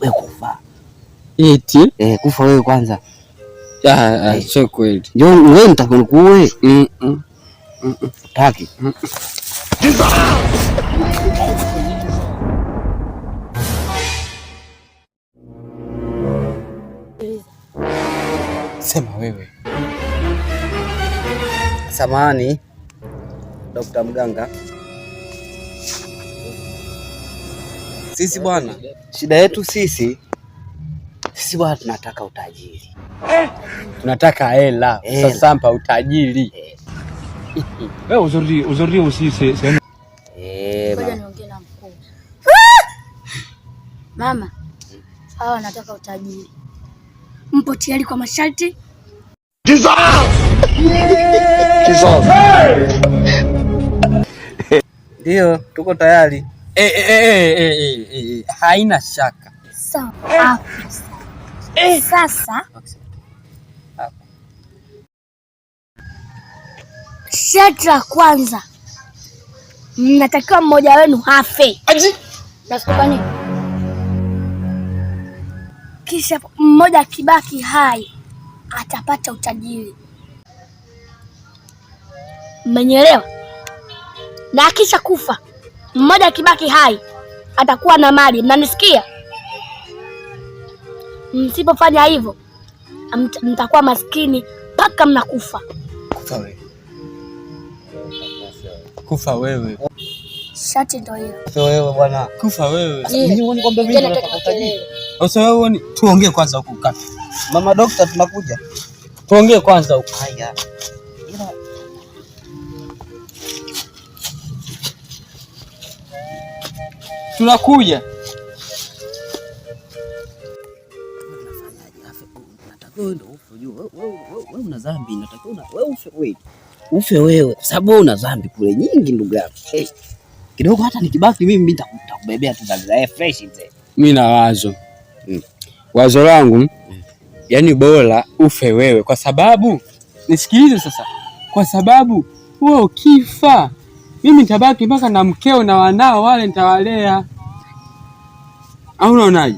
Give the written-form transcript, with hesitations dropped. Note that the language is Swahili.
wewe kufa. Eti? Kufa wewe kwanza. Sio kweli. Ndio wewe nitakuwe. Taki. Sema wewe. Samahani Dr. Mganga. Sisi bwana, shida yetu sisi bwana tunataka utajiri. Tunataka hela. Sasa mpa utajiri. Wewe uzuri usisi. Ngoja niongee na mkuu. Mama, hawa wanataka utajiri. Mpo tayari kwa masharti? Ndio, tuko tayari. Haina shaka. Sawa. Sasa sharti la kwanza, mnatakiwa mmoja wenu afe. Nasikia nini? Kisha mmoja akibaki hai atapata utajiri. Mmenielewa? Na akisha kufa mmoja akibaki hai atakuwa na mali. Mnanisikia? Msipofanya hivyo mtakuwa maskini mpaka mnakufa. Kufa wewe. Shati ndio hiyo. Kufa wewe bwana. Kufa wewe. Mimi uone kwamba mimi nataka utajiri. Sasa wewe uone, tuongee kwanza huko kati. Mama Dokta tunakuja. Tuongee kwanza huko. Haya. Tunakuja. Wewe una dhambi, unatakiwa wewe ufe wewe kwa sababu una dhambi kule nyingi ndugu yangu. Kidogo hata nikibaki mimi nitakubebea tu za fresh mzee. Mimi na wazo langu yani bora ufe wewe kwa sababu nisikilize sasa, kwa sababu wewe ukifa mimi nitabaki mpaka na mkeo na wanao wale nitawalea. Au unaonaje?